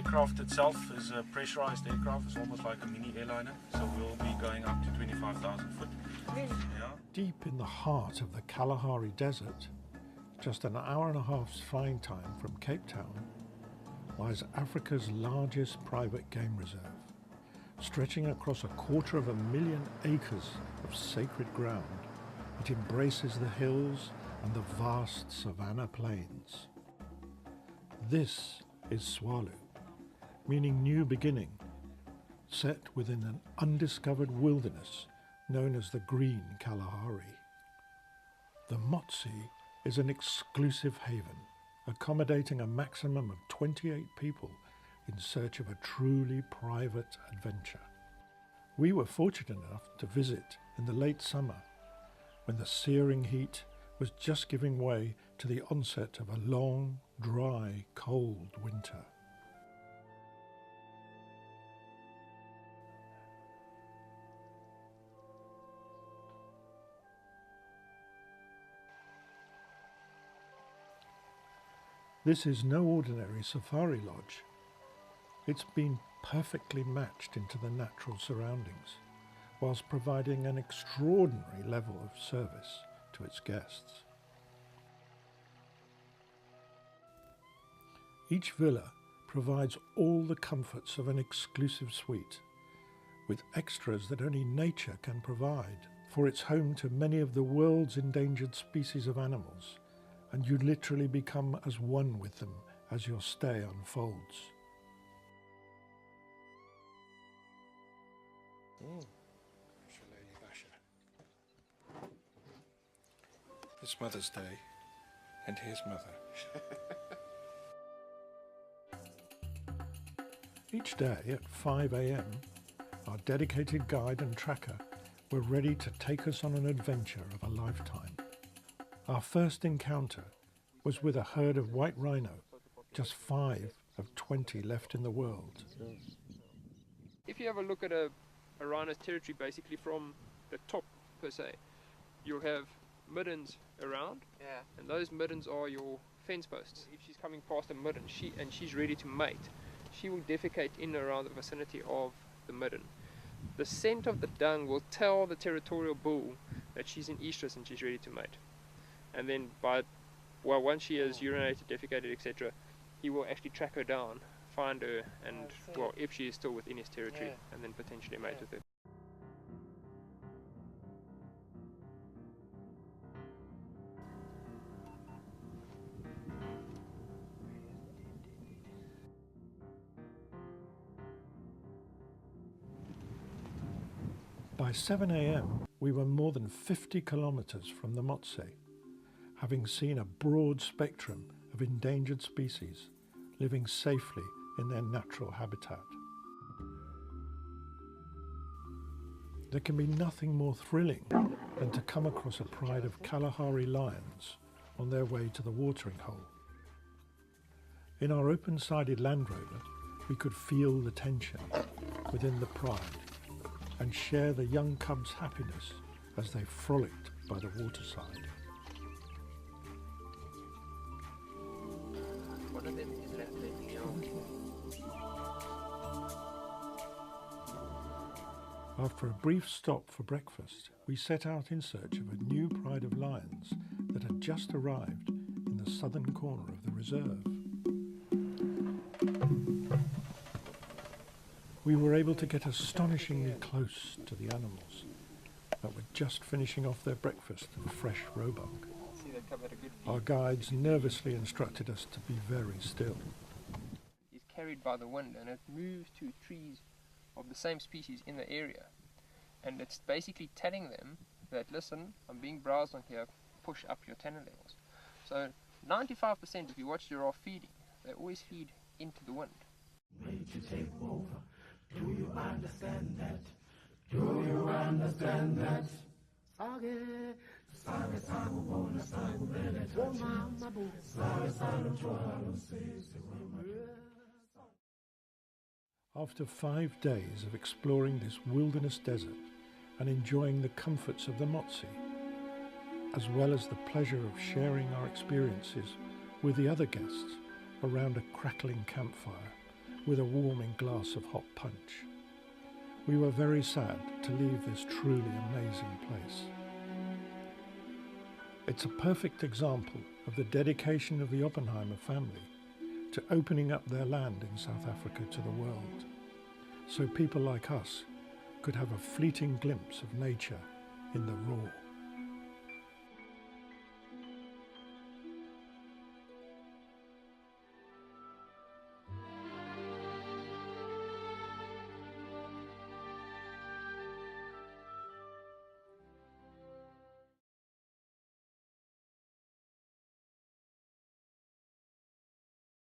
aircraft itself is a pressurized aircraft. It's almost like a mini airliner. So we'll be going up to 25,000 foot. Yeah. Deep in the heart of the Kalahari Desert, just an hour and a half's flying time from Cape Town, lies Africa's largest private game reserve, stretching across 250,000 acres of sacred ground. It embraces the hills and the vast savanna plains. This is Twsalu, meaning new beginning, set within an undiscovered wilderness known as the Green Kalahari. The Motsi is an exclusive haven, accommodating a maximum of 28 people in search of a truly private adventure. We were fortunate enough to visit in the late summer, when the searing heat was just giving way to the onset of a long, dry, cold winter. This is no ordinary safari lodge. It's been perfectly matched into the natural surroundings, whilst providing an extraordinary level of service to its guests. Each villa provides all the comforts of an exclusive suite, with extras that only nature can provide, for it's home to many of the world's endangered species of animals, and you literally become as one with them as your stay unfolds. It's Mother's Day, and here's Mother. Each day at 5 a.m, our dedicated guide and tracker were ready to take us on an adventure of a lifetime. Our first encounter was with a herd of white rhino, just 5 of 20 left in the world. If you have a look at a rhino's territory, basically from the top per se, you'll have middens around, and those middens are your fence posts. If she's coming past a midden and she's ready to mate, she will defecate in and around the vicinity of the midden. The scent of the dung will tell the territorial bull that she's in estrus and she's ready to mate. And then once she has urinated, defecated, etc., he will actually track her down, find her, and if she is still within his territory, and then potentially mate with her. By 7 a.m, we were more than 50 kilometres from the Motsi, having seen a broad spectrum of endangered species living safely in their natural habitat. There can be nothing more thrilling than to come across a pride of Kalahari lions on their way to the watering hole. In our open-sided Land Rover, we could feel the tension within the pride and share the young cubs' happiness as they frolicked by the waterside. One of them is left After a brief stop for breakfast, we set out in search of a new pride of lions that had just arrived in the southern corner of the reserve. We were able to get astonishingly close to the animals that were just finishing off their breakfast of fresh roebuck. Our guides nervously instructed us to be very still. It's carried by the wind and it moves to trees of the same species in the area. And it's basically telling them that, listen, I'm being browsed on here, push up your tannin levels. So 95% if you watch giraffe feeding, they always feed into the wind. Ready to take over. Do you understand that? Do you understand that? After 5 days of exploring this wilderness desert and enjoying the comforts of the Motsi, as well as the pleasure of sharing our experiences with the other guests around a crackling campfire with a warming glass of hot punch. We were very sad to leave this truly amazing place. It's a perfect example of the dedication of the Oppenheimer family to opening up their land in South Africa to the world, so people like us could have a fleeting glimpse of nature in the raw.